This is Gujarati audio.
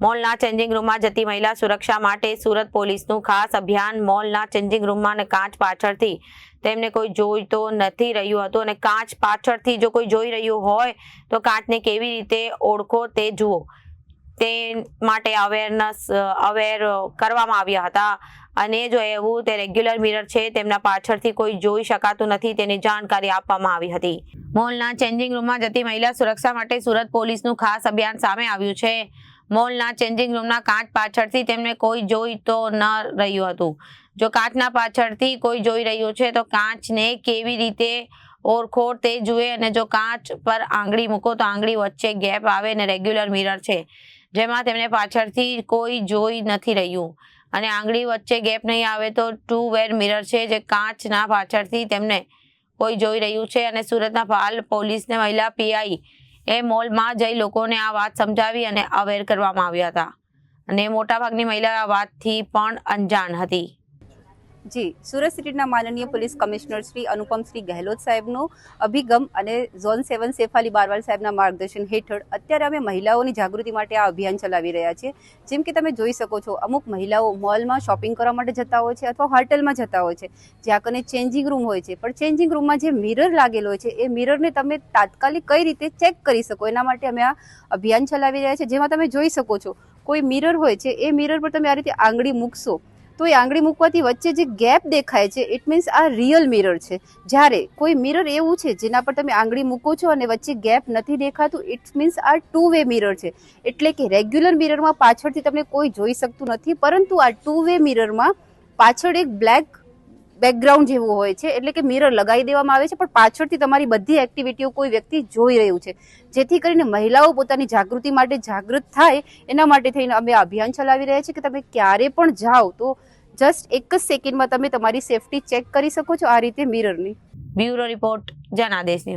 મોલના ચેન્જિંગ રૂમમાં જતી મહિલા સુરક્ષા માટે સુરત પોલીસનું ખાસ અભિયાન। મોલના ચેન્જિંગ રૂમમાં અને કાચ પાછળથી તેમને કોઈ જોઈ તો નથી રહ્યું હતું અને કાચ પાછળથી જો કોઈ જોઈ રહ્યું હોય તો કાચને કેવી રીતે ઓળખો તે જુઓ, તે માટે અવેર કરવામાં આવ્યા હતા। અને જો એવું તે રેગ્યુલર મિરર છે, તેમના પાછળથી કોઈ જોઈ શકાતું નથી તેની જાણકારી આપવામાં આવી હતી। મોલના ચેન્જિંગ રૂમમાં જતી મહિલા સુરક્ષા માટે સુરત પોલીસનું ખાસ અભિયાન સામે આવ્યું છે। મોલના ચેન્જિંગ રૂમના કાચ પાછળથી તેમને કોઈ જોઈ તો ન રહ્યું હતું। જો કાચના પાછળથી કોઈ જોઈ રહ્યું છે તો કાચને કેવી રીતે ઓળખો તે જુએ અને જો કાચ પર આંગળી મૂકો તો આંગળી વચ્ચે ગેપ આવે અને રેગ્યુલર મિરર છે જેમાં તેમને પાછળથી કોઈ જોઈ નથી રહ્યું અને આંગળી વચ્ચે ગેપ નહીં આવે તો ટુ વેર મિરર છે જે કાચના પાછળથી તેમને કોઈ જોઈ રહ્યું છે। અને સુરતના પાલ પોલીસને મહિલા પીઆઈ એ મોલમાં જઈ લોકોને આ વાત સમજાવી અને અવેર કરવામાં આવ્યા હતા અને મોટાભાગની મહિલા આ વાતથી પણ અંજાણ હતી। જી, સુરત સિટીના માનનીય પોલીસ કમિશનર શ્રી અનુપમ શ્રી ગહેલોત સાહેબનો અભિગમ અને ઝોન 7 સેફાલી બારવાલ સાહેબના માર્ગદર્શન હેઠળ અત્યારે અમે મહિલાઓની જાગૃતિ માટે આ અભિયાન ચલાવી રહ્યા છીએ। જેમ કે તમે જોઈ શકો છો, અમુક મહિલાઓ મોલમાં શોપિંગ કરવા માટે જતા હોય છે અથવા હોટલમાં જતા હોય છે જ્યાં કને ચેન્જિંગ રૂમ હોય છે, પણ ચેન્જિંગ રૂમમાં જે મિરર લાગેલો હોય છે એ મિરરને તમે તાત્કાલિક કઈ રીતે ચેક કરી શકો એના માટે અમે આ અભિયાન ચલાવી રહ્યા છીએ। જેમાં તમે જોઈ શકો છો, કોઈ મિરર હોય છે એ મિરર પર તમે આ રીતે આંગળી મૂકશો તો એ આંગળી મૂકવાથી વચ્ચે જે ગેપ દેખાય છે ઇટ મીન્સ આ રિયલ મિરર છે। જ્યારે કોઈ મિરર એવું છે જેના પર તમે આંગળી મૂકો છો અને વચ્ચે ગેપ નથી દેખાતું ઇટ મીન્સ આ ટુ વે મિરર છે। એટલે કે રેગ્યુલર મિરરમાં પાછળથી તમને કોઈ જોઈ શકતું નથી, પરંતુ આ ટુ વે મિરરમાં પાછળ એક બ્લેક બેકગ્રાઉન્ડ જેવું હોય છે, એટલે કે મિરર લગાવી દેવામાં આવે છે પણ પાછળથી તમારી બધી એક્ટિવિટીઓ કોઈ વ્યક્તિ જોઈ રહ્યું છે। જેથી કરીને મહિલાઓ પોતાની જાગૃતિ માટે જાગૃત થાય એના માટે થઈને અમે અભિયાન ચલાવી રહ્યા છીએ કે તમે ક્યારે પણ જાઓ તો જસ્ટ એક જ સેકન્ડમાં તમે તમારી સેફટી ચેક કરી શકો છો આ રીતે મિરરની। Bureau report, Janadesh news.